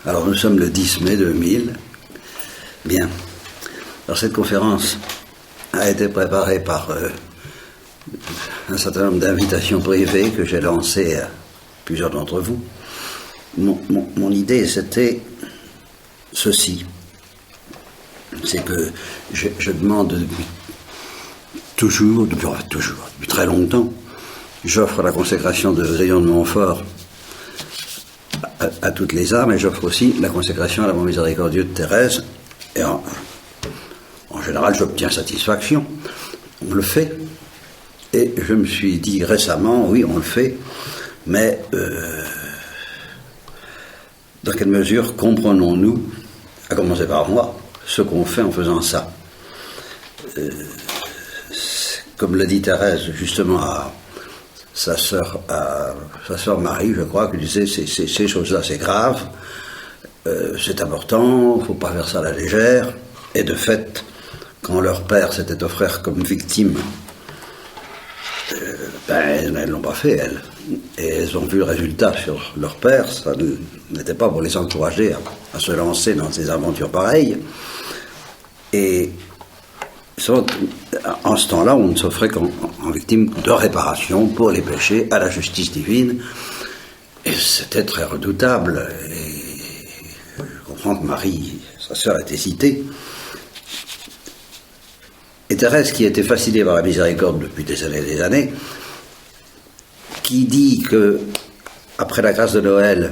Alors nous sommes le 10 mai 2000. Bien. Alors cette conférence a été préparée par un certain nombre d'invitations privées que j'ai lancées à plusieurs d'entre vous. Mon idée, c'était ceci. C'est que je demande depuis très longtemps, j'offre la consécration de Grillon de Montfort à toutes les âmes, et j'offre aussi la consécration à l'amour miséricordieux de Thérèse. Et en général, j'obtiens satisfaction. On le fait. Et je me suis dit récemment, oui, on le fait, mais dans quelle mesure comprenons-nous, à commencer par moi, ce qu'on fait en faisant ça? Comme l'a dit Thérèse justement à sa sœur Marie, je crois, qui disait ces choses-là c'est grave, c'est important, il ne faut pas faire ça à la légère. Et de fait, quand leur père s'était offert comme victime, elles ne l'ont pas fait, elles. Et elles ont vu le résultat sur leur père. Ça n'était pas pour les encourager à se lancer dans ces aventures pareilles. Et en ce temps-là, on ne s'offrait qu'en victime de réparation pour les péchés à la justice divine. Et c'était très redoutable. Et je comprends que Marie, sa sœur, était citée. Et Thérèse, qui était fascinée par la miséricorde depuis des années, qui dit que, après la grâce de Noël,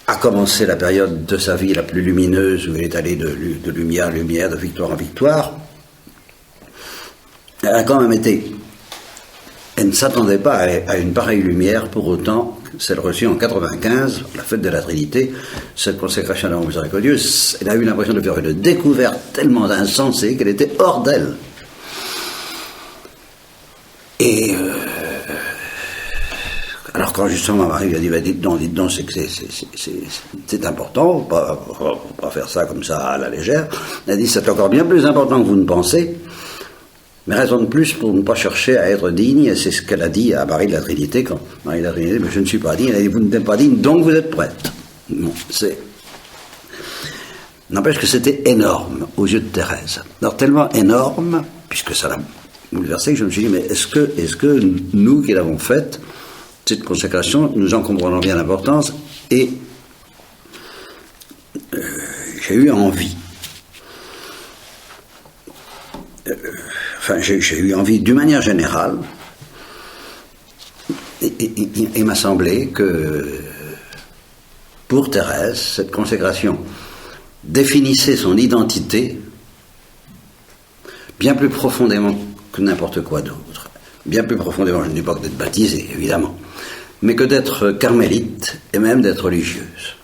a commencé la période de sa vie la plus lumineuse, où elle est allée de lumière en lumière, de victoire en victoire, elle a quand même été. Elle ne s'attendait pas à une pareille lumière, pour autant, celle reçue en 95, la fête de la Trinité, cette consécration à l'amour miséricordieux. Elle a eu l'impression de faire une découverte tellement insensée qu'elle était hors d'elle. Et alors quand justement Marie lui a dit, bah, dites donc, c'est important, faut pas faire ça comme ça à la légère. Elle a dit, c'est encore bien plus important que vous ne pensez, mais raison de plus pour ne pas chercher à être digne, et c'est ce qu'elle a dit à Marie de la Trinité, quand Marie de la Trinité, mais je ne suis pas digne, elle a dit, vous n'êtes pas digne, donc vous êtes prête. Bon, n'empêche que c'était énorme aux yeux de Thérèse. Alors tellement énorme, puisque ça l'a bouleversé, que je me suis dit, mais est-ce que nous qui l'avons faite, cette consécration, nous en comprenons bien l'importance, et j'ai eu envie. J'ai eu envie, d'une manière générale, il m'a semblé que pour Thérèse, cette consécration définissait son identité bien plus profondément que n'importe quoi d'autre. Bien plus profondément, je ne dis pas que d'être baptisée, évidemment, mais que d'être carmélite et même d'être religieuse.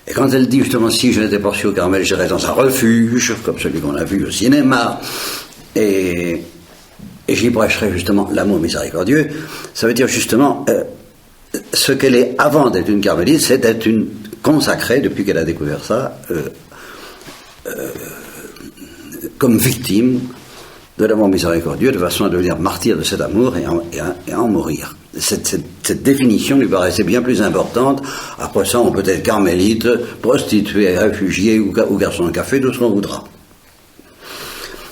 Et quand elle dit justement, si je n'étais pas reçue au Carmel, j'irais dans un refuge, comme celui qu'on a vu au cinéma, et j'y prêcherais justement l'amour miséricordieux, ça veut dire justement, ce qu'elle est avant d'être une carmélite, c'est d'être une consacrée, depuis qu'elle a découvert ça, comme victime de l'amour miséricordieux, de façon à devenir martyr de cet amour et à en mourir. Cette définition lui paraissait bien plus importante. Après ça, on peut être carmélite, prostituée, réfugié ou garçon de café, tout ce qu'on voudra.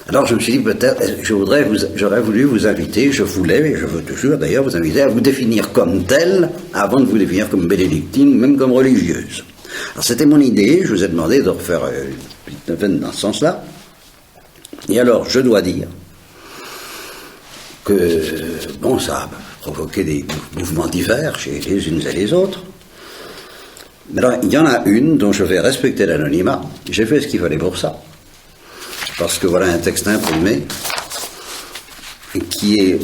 Alors je me suis dit, peut-être, j'aurais voulu vous inviter, je voulais, et je veux toujours d'ailleurs vous inviter à vous définir comme telle, avant de vous définir comme bénédictine, même comme religieuse. Alors c'était mon idée, je vous ai demandé de refaire une petite neuvaine dans ce sens-là. Et alors, je dois dire que, bon, ça a provoqué des mouvements divers chez les unes et les autres. Mais alors, il y en a une dont je vais respecter l'anonymat. J'ai fait ce qu'il fallait pour ça. Parce que voilà un texte imprimé qui est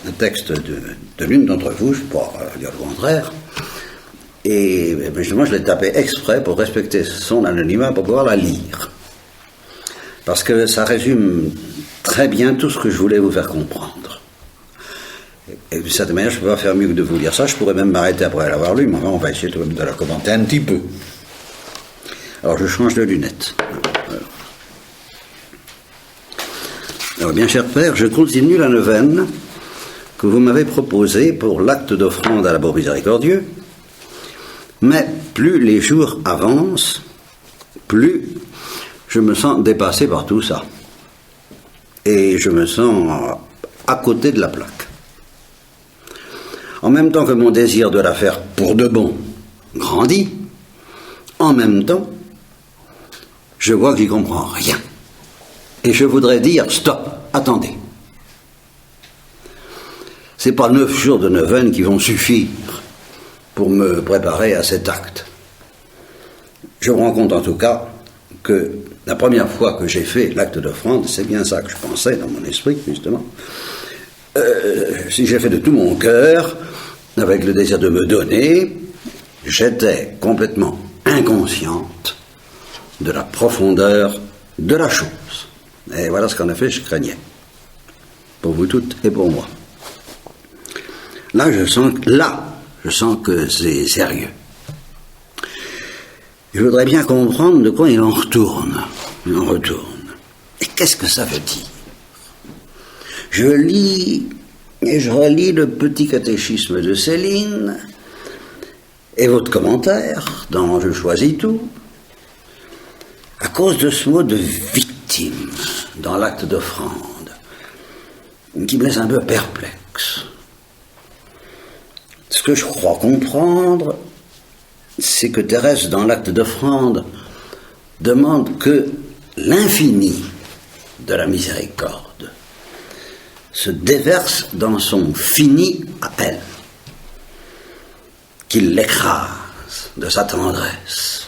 un texte de l'une d'entre vous, je ne peux pas dire le contraire. Et justement, je l'ai tapé exprès pour respecter son anonymat, pour pouvoir la lire. Parce que ça résume très bien tout ce que je voulais vous faire comprendre. Et de cette manière, je ne peux pas faire mieux que de vous lire ça. Je pourrais même m'arrêter après l'avoir lu, mais enfin, on va essayer de la commenter un petit peu. Alors, je change de lunettes. Alors, bien cher Père, je continue la neuvaine que vous m'avez proposée pour l'acte d'offrande à l'amour miséricordieux, Mais plus les jours avancent, plus je me sens dépassé par tout ça. Et je me sens à côté de la plaque. En même temps que mon désir de la faire pour de bon grandit, en même temps, je vois que j'y comprends rien. Et je voudrais dire, stop, attendez. C'est pas 9 jours de neuvaine qui vont suffire pour me préparer à cet acte. Je me rends compte en tout cas que la première fois que j'ai fait l'acte d'offrande, c'est bien ça que je pensais dans mon esprit, justement. Si j'ai fait de tout mon cœur, avec le désir de me donner, j'étais complètement inconsciente de la profondeur de la chose. Et voilà ce qu'en effet je craignais. Pour vous toutes et pour moi. Là, je sens que c'est sérieux. Je voudrais bien comprendre de quoi il en retourne. Il en retourne. Et qu'est-ce que ça veut dire? Je lis et je relis le petit catéchisme de Céline et votre commentaire dans Je choisis tout, à cause de ce mot de victime dans l'acte d'offrande, qui me laisse un peu perplexe. Ce que je crois comprendre, c'est que Thérèse, dans l'acte d'offrande, demande que l'infini de la miséricorde se déverse dans son fini à elle, qu'il l'écrase de sa tendresse,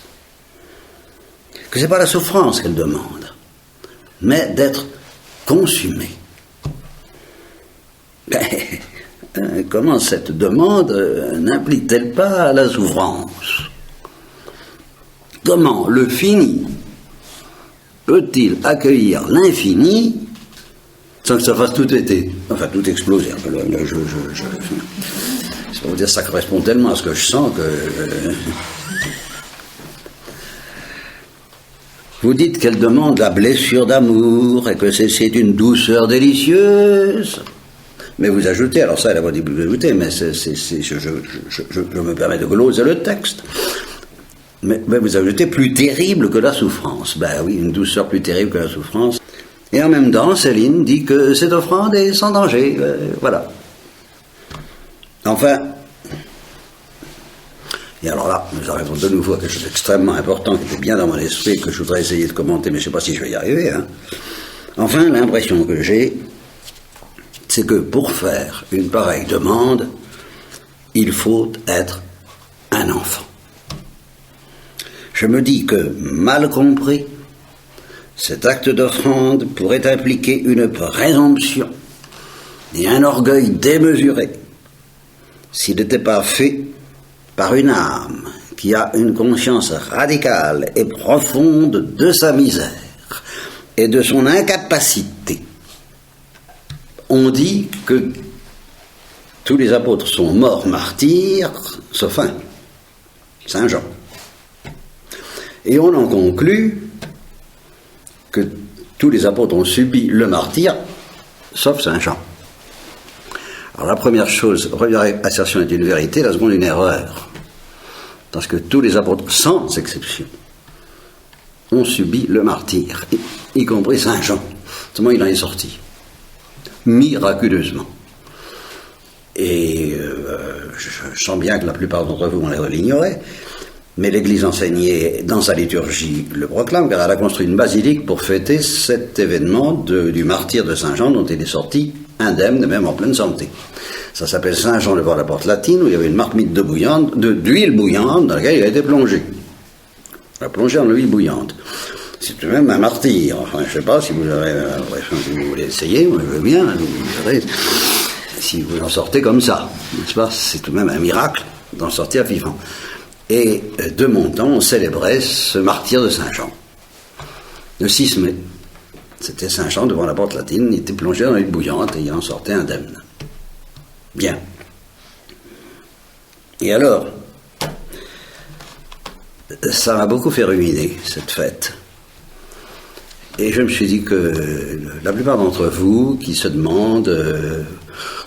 que ce n'est pas la souffrance qu'elle demande, mais d'être consumée. Comment cette demande n'implique-t-elle pas la souffrance? Comment le fini peut-il accueillir l'infini sans que ça fasse tout été, enfin tout exploser? C'est pour vous dire, ça correspond tellement à ce que je sens que... Vous dites qu'elle demande la blessure d'amour et que c'est une douceur délicieuse. Mais vous ajoutez, alors ça elle a pas dit vous ajoutez, mais je me permets de gloser le texte. Mais vous ajoutez plus terrible que la souffrance. Ben oui, une douceur plus terrible que la souffrance. Et en même temps, Céline dit que cette offrande est sans danger. Voilà. Enfin, et alors là, nous arrivons de nouveau à quelque chose d'extrêmement important qui était bien dans mon esprit, que je voudrais essayer de commenter, mais je ne sais pas si je vais y arriver. Hein. Enfin, l'impression que j'ai, c'est que pour faire une pareille demande, il faut être un enfant. Je me dis que, mal compris, cet acte d'offrande pourrait impliquer une présomption et un orgueil démesuré s'il n'était pas fait par une âme qui a une conscience radicale et profonde de sa misère et de son incapacité. On dit que tous les apôtres sont morts martyrs, sauf un, Saint Jean. Et on en conclut que tous les apôtres ont subi le martyre, sauf Saint Jean. Alors la première assertion est une vérité, la seconde une erreur. Parce que tous les apôtres, sans exception, ont subi le martyre, y compris Saint Jean. Seulement il en est sorti. Miraculeusement. Et je sens bien que la plupart d'entre vous l'ignoraient, mais l'Église enseignée dans sa liturgie le proclame, car elle a construit une basilique pour fêter cet événement du martyre de Saint Jean, dont il est sorti indemne, même en pleine santé. Ça s'appelle Saint Jean devant la porte latine, où il y avait une marmite d'huile bouillante dans laquelle il a été plongé. Il a plongé en huile bouillante. C'est tout de même un martyr. Enfin, je ne sais pas si vous avez, si vous voulez essayer, moi je veux bien, vous verrez, si vous en sortez comme ça, n'est-ce pas? C'est tout de même un miracle d'en sortir vivant. Et de mon temps, on célébrait ce martyr de Saint Jean. Le 6 mai, c'était Saint Jean devant la porte latine, il était plongé dans l'huile bouillante et il en sortait indemne. Bien. Et alors, ça m'a beaucoup fait ruminer, cette fête. Et je me suis dit que la plupart d'entre vous qui se demandent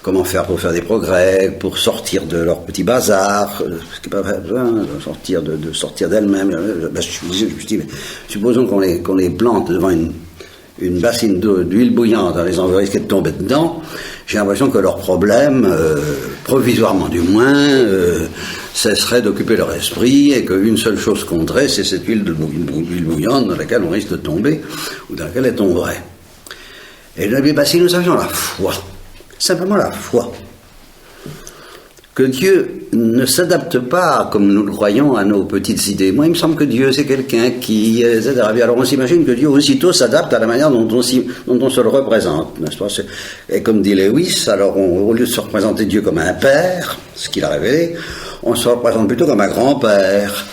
comment faire pour faire des progrès, pour sortir de leur petit bazar, sortir d'elles-mêmes. Je dis, supposons qu'on les plante devant une bassine d'huile bouillante, les on risquer de tomber dedans. J'ai l'impression que leur problème, provisoirement du moins, cesserait d'occuper leur esprit et qu'une seule chose compterait, c'est cette huile bouillante dans laquelle on risque de tomber ou dans laquelle elle tomberait. Et je dis, si nous avions la foi, simplement la foi, que Dieu ne s'adapte pas, comme nous le croyons, à nos petites idées. Moi, il me semble que Dieu, c'est quelqu'un qui... Alors, on s'imagine que Dieu aussitôt s'adapte à la manière dont on se le représente, n'est-ce pas? Et comme dit Lewis, alors, au lieu de se représenter Dieu comme un père, ce qu'il a révélé, on se représente plutôt comme un grand-père.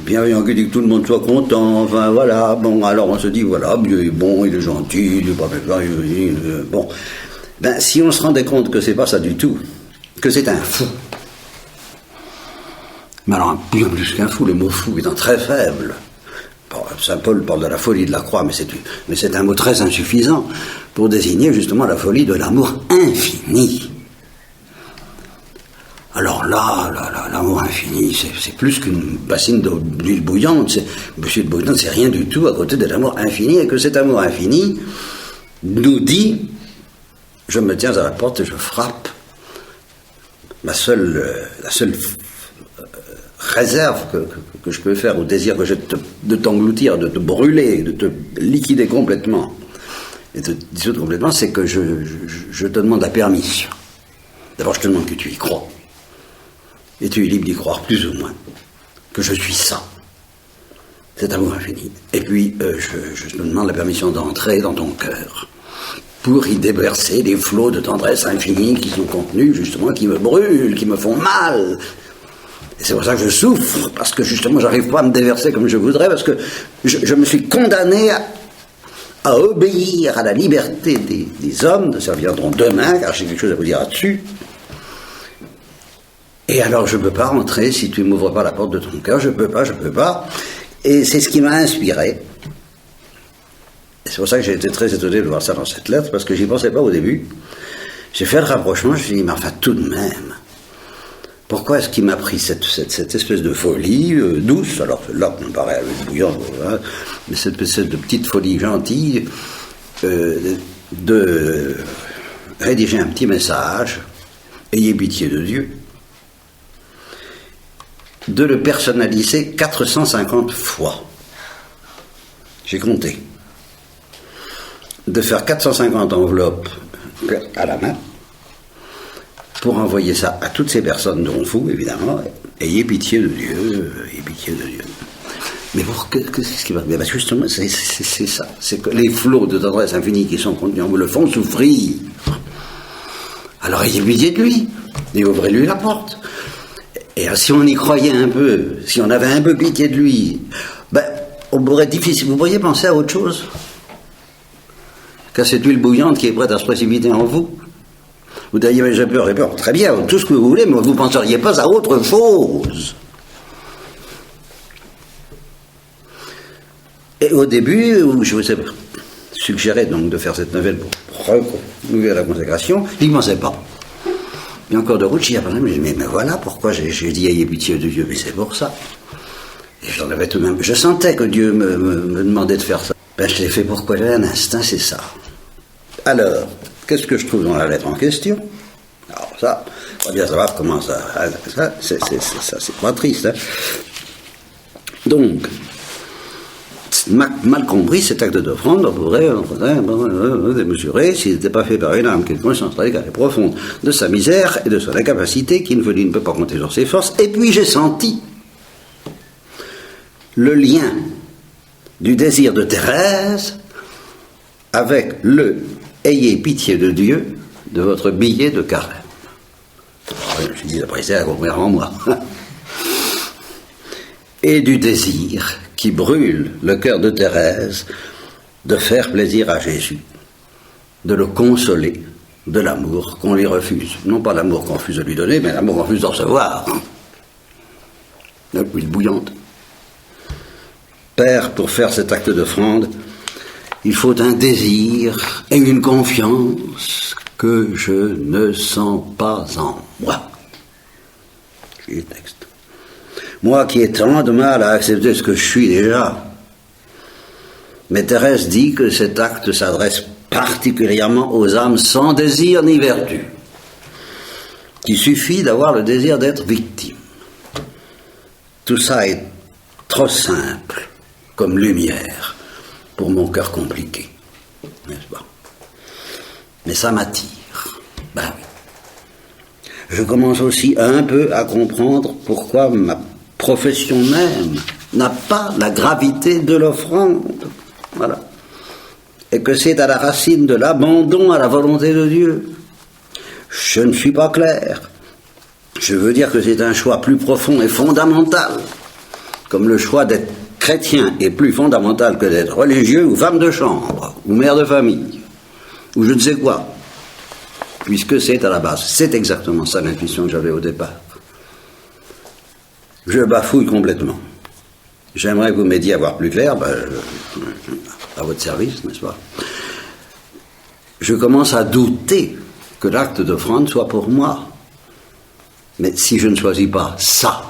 Bienveillant, qui dit que tout le monde soit content, enfin, voilà. Bon, alors on se dit, voilà, Dieu est bon, il est gentil, il est pas bon. Ben, si on se rendait compte que c'est pas ça du tout, que c'est un fou. Mais alors, bien plus qu'un fou, le mot fou étant très faible. Bon, Saint Paul parle de la folie de la croix, mais c'est un mot très insuffisant pour désigner justement la folie de l'amour infini. Alors là, l'amour infini, c'est plus qu'une bassine d'huile bouillante. L'huile bouillante, c'est rien du tout à côté de l'amour infini, et que cet amour infini nous dit, je me tiens à la porte et je frappe. La seule réserve que je peux faire au désir que j'ai de t'engloutir, de te brûler, de te liquider complètement et de te dissoudre complètement, c'est que je te demande la permission. D'abord, je te demande que tu y crois. Et tu es libre d'y croire plus ou moins. Que je suis ça. Cet amour infini. Et puis, je te demande la permission d'entrer dans ton cœur. Pour y déverser des flots de tendresse infinie qui sont contenus, justement, qui me brûlent, qui me font mal. Et c'est pour ça que je souffre, parce que justement, j'arrive pas à me déverser comme je voudrais, parce que je me suis condamné à obéir à la liberté des hommes, de servir demain, car j'ai quelque chose à vous dire là-dessus. Et alors, je ne peux pas rentrer si tu ne m'ouvres pas la porte de ton cœur, je peux pas. Et c'est ce qui m'a inspiré. C'est pour ça que j'ai été très étonné de voir ça dans cette lettre, parce que j'y pensais pas au début. J'ai fait le rapprochement, je me suis dit, mais enfin, tout de même, pourquoi est-ce qu'il m'a pris cette espèce de folie douce, alors là, on me paraît bouillant, hein, mais cette espèce de petite folie gentille, de rédiger un petit message, ayez pitié de Dieu, de le personnaliser 450 fois. J'ai compté. De faire 450 enveloppes à la main pour envoyer ça à toutes ces personnes dont vous, évidemment, ayez pitié de Dieu, ayez pitié de Dieu. Mais qu'est-ce qui va? Mais justement, c'est ça. C'est que les flots de tendresse infinie qui sont contenus en vous le font souffrir. Alors ayez pitié de lui et ouvrez-lui la porte. Et si on y croyait un peu, si on avait un peu pitié de lui, ben, on pourrait difficile. Vous pourriez penser à autre chose qu'à cette huile bouillante qui est prête à se précipiter en vous. Vous diriez, mais j'ai peur, très bien, tout ce que vous voulez, mais vous ne penseriez pas à autre chose. Et au début, où je vous ai suggéré donc de faire cette nouvelle pour renouveler la consécration, il ne pensait pas. Et encore de route, j'y ai parlé, mais voilà pourquoi j'ai dit ayez pitié de Dieu, mais c'est pour ça. Et j'en avais tout de même. Je sentais que Dieu me demandait de faire ça. Ben, je l'ai fait pourquoi j'avais un instinct, c'est ça. Alors, qu'est-ce que je trouve dans la lettre en question? Alors ça, on va bien savoir comment ça c'est pas triste. Hein. Donc, mal compris, cet acte d'offrande, on pourrait démesurer s'il n'était pas fait par une âme qui est consciente radicale et profonde de sa misère et de son incapacité, qui ne peut pas compter sur ses forces. Et puis j'ai senti le lien du désir de Thérèse avec le « ayez pitié de Dieu » de votre billet de carême. Je me suis dit, après c'est à comprendre en moi. Et du désir qui brûle le cœur de Thérèse de faire plaisir à Jésus, de le consoler de l'amour qu'on lui refuse. Non pas l'amour qu'on refuse de lui donner, mais l'amour qu'on refuse de recevoir. L'huile bouillante. Père, pour faire cet acte d'offrande, il faut un désir et une confiance que je ne sens pas en moi. J'ai le texte. Moi qui ai tant de mal à accepter ce que je suis déjà. Mais Thérèse dit que cet acte s'adresse particulièrement aux âmes sans désir ni vertu, qu'il suffit d'avoir le désir d'être victime. Tout ça est trop simple comme lumière pour mon cœur compliqué, n'est-ce pas? Mais ça m'attire. Ben oui. Je commence aussi un peu à comprendre pourquoi ma profession même n'a pas la gravité de l'offrande. Voilà. Et que c'est à la racine de l'abandon à la volonté de Dieu. Je ne suis pas clair. Je veux dire que c'est un choix plus profond et fondamental, comme le choix d'être chrétien est plus fondamental que d'être religieux ou femme de chambre, ou mère de famille, ou je ne sais quoi, puisque c'est à la base. C'est exactement ça l'intuition que j'avais au départ. Je bafouille complètement. J'aimerais que vous m'aidiez à voir plus clair, à votre service, n'est-ce pas? Je commence à douter que l'acte d'offrande soit pour moi. Mais si je ne choisis pas ça,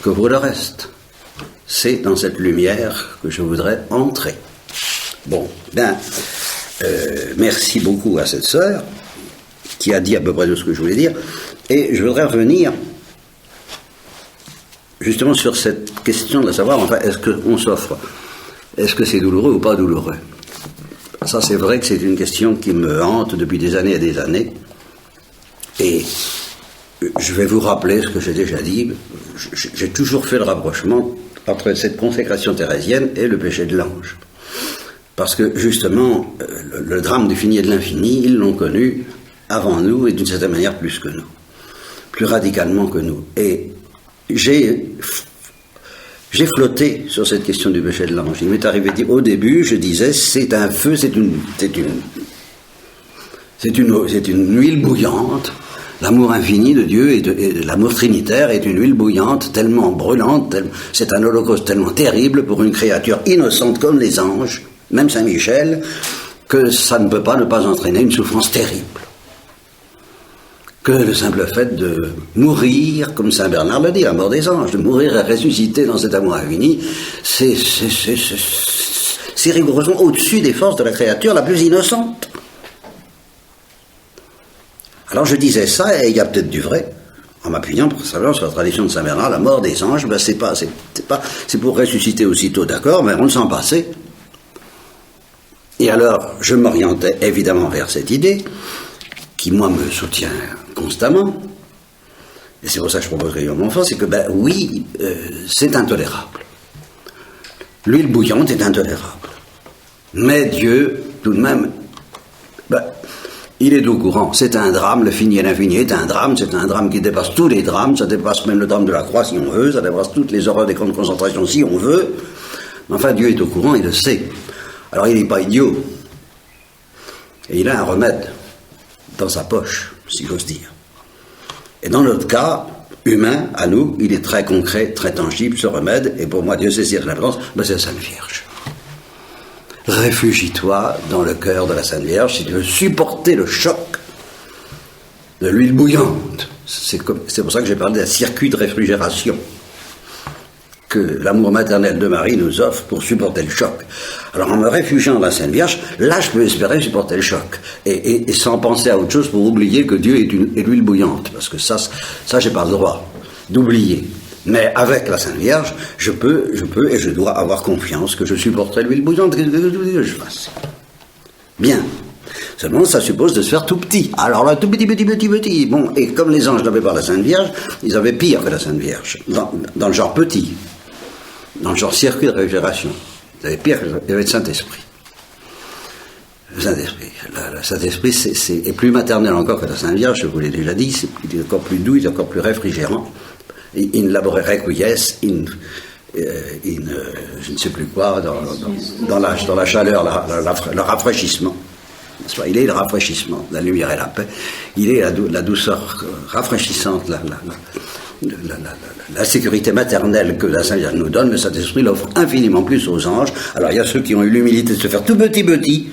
que pour le reste, c'est dans cette lumière que je voudrais entrer. Bon, bien, merci beaucoup à cette sœur qui a dit à peu près tout ce que je voulais dire, et je voudrais revenir justement sur cette question de savoir, enfin, est-ce qu'on s'offre? Est-ce que c'est douloureux ou pas douloureux? Ça, c'est vrai que c'est une question qui me hante depuis des années et des années. Et je vais vous rappeler ce que j'ai déjà dit. J'ai toujours fait le rapprochement entre cette consécration thérésienne et le péché de l'ange. Parce que, justement, le drame du fini et de l'infini, ils l'ont connu avant nous et d'une certaine manière plus que nous. Plus radicalement que nous. Et j'ai flotté sur cette question du péché de l'ange. Il m'est arrivé au début, je disais, c'est un feu, c'est une huile bouillante. L'amour infini de Dieu et de l'amour trinitaire est une huile bouillante, tellement brûlante, c'est un holocauste tellement terrible pour une créature innocente comme les anges, même Saint Michel, que ça ne peut pas ne pas entraîner une souffrance terrible. Que le simple fait de mourir, comme Saint Bernard le dit, la mort des anges, de mourir et ressusciter dans cet amour infini, c'est rigoureusement au-dessus des forces de la créature la plus innocente. Alors je disais ça, et il y a peut-être du vrai, en m'appuyant sur la tradition de Saint Bernard, la mort des anges, ben c'est pour ressusciter aussitôt, d'accord, mais on le sent passer. Et alors, je m'orientais évidemment vers cette idée, qui moi me soutient constamment, et c'est pour ça que je propose régulièrement mon enfant, c'est que, oui, c'est intolérable. L'huile bouillante est intolérable. Mais Dieu, tout de même, il est au courant, c'est un drame, le fini et l'infini est un drame, c'est un drame qui dépasse tous les drames, ça dépasse même le drame de la croix si on veut, ça dépasse toutes les horreurs des camps de concentration si on veut, mais enfin Dieu est au courant, il le sait. Alors il n'est pas idiot, et il a un remède dans sa poche, si j'ose dire. Et dans notre cas, humain, à nous, il est très concret, très tangible ce remède, et pour moi Dieu sait la référence, c'est la Sainte Vierge. Réfugie-toi dans le cœur de la Sainte Vierge si tu veux supporter le choc de l'huile bouillante. C'est pour ça que j'ai parlé d'un circuit de réfrigération que l'amour maternel de Marie nous offre pour supporter le choc. Alors en me réfugiant dans la Sainte Vierge, là je peux espérer supporter le choc et sans penser à autre chose pour oublier que Dieu est l'huile bouillante, parce que ça j'ai pas le droit d'oublier. Mais avec la Sainte Vierge, je peux et je dois avoir confiance que je supporterai l'huile bouillante, que je fasse. Bien. Seulement, ça suppose de se faire tout petit. Alors là, tout petit. Bon, et comme les anges n'avaient pas la Sainte Vierge, ils avaient pire que la Sainte Vierge, dans le genre petit, dans le genre circuit de réfrigération. Ils avaient pire, il y avait le Saint-Esprit. Le Saint-Esprit. Le Saint-Esprit est plus maternel encore que la Sainte Vierge, je vous l'ai déjà dit, il est encore plus doux, il est encore plus réfrigérant. In labore requies, je ne sais plus quoi, dans la chaleur, le rafraîchissement. Il est le rafraîchissement, la lumière et la paix. Il est la douceur rafraîchissante, la sécurité maternelle que la Sainte Vierge nous donne. Le Saint-Esprit l'offre infiniment plus aux anges. Alors il y a ceux qui ont eu l'humilité de se faire tout petit,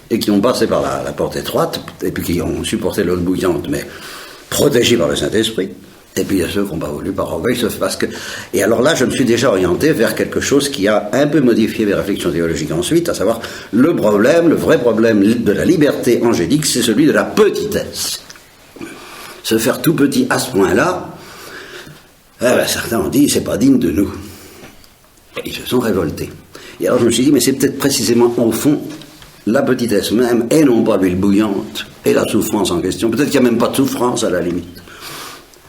et qui ont passé par la porte étroite, et puis qui ont supporté l'eau bouillante, mais protégés par le Saint-Esprit. Et puis il y a ceux qui n'ont pas voulu par orgueil, parce que... Et alors là, je me suis déjà orienté vers quelque chose qui a un peu modifié mes réflexions théologiques ensuite, à savoir le vrai problème de la liberté angélique, c'est celui de la petitesse. Se faire tout petit à ce point-là, certains ont dit, c'est pas digne de nous. Et ils se sont révoltés. Et alors je me suis dit, mais c'est peut-être précisément au fond la petitesse même, et non pas l'huile bouillante, et la souffrance en question. Peut-être qu'il n'y a même pas de souffrance à la limite.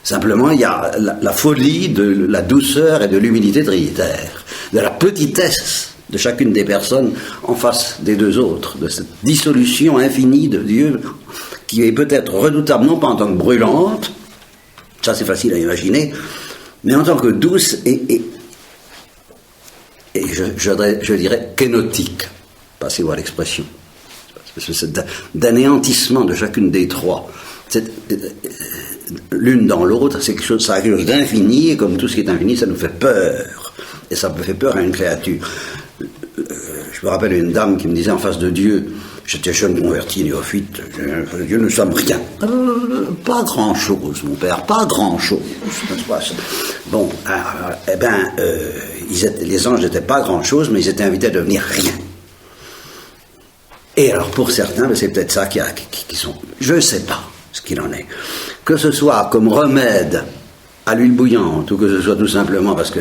Simplement, il y a la folie de la douceur et de l'humilité trinitaire, de la petitesse de chacune des personnes en face des deux autres, de cette dissolution infinie de Dieu, qui est peut-être redoutable, non pas en tant que brûlante, ça c'est facile à imaginer, mais en tant que douce et je dirais kénotique, passez-moi l'expression, d'anéantissement de chacune des trois. L'une dans l'autre, c'est quelque chose d'infini, et comme tout ce qui est infini, ça nous fait peur. Et ça me fait peur à une créature. Je me rappelle une dame qui me disait en face de Dieu, j'étais jeune converti, néophyte, Dieu, nous sommes rien. Pas grand-chose, mon père, pas grand-chose. Bon, les anges n'étaient pas grand-chose, mais ils étaient invités à devenir rien. Et alors pour certains, c'est peut-être ça qui sont... Je ne sais pas ce qu'il en est. Que ce soit comme remède à l'huile bouillante, ou que ce soit tout simplement parce que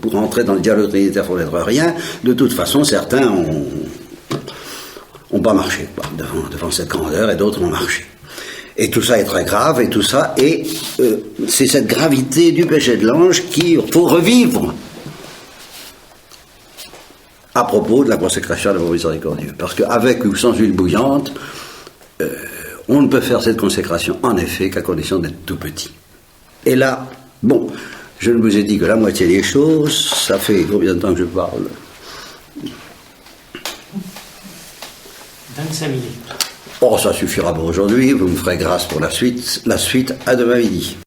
pour entrer dans le dialogue trinitaire, il faut n'être rien, de toute façon, certains ont pas marché devant cette grandeur, et d'autres ont marché. Et tout ça est très grave, et tout ça, et c'est cette gravité du péché de l'ange qu'il faut revivre à propos de la consécration de l'amour miséricordieux. Parce qu'avec ou sans huile bouillante, on ne peut faire cette consécration, en effet, qu'à condition d'être tout petit. Et là, bon, je ne vous ai dit que la moitié des choses, ça fait combien de temps que je parle ? 25 minutes. Oh, ça suffira pour aujourd'hui, vous me ferez grâce pour la suite à demain midi.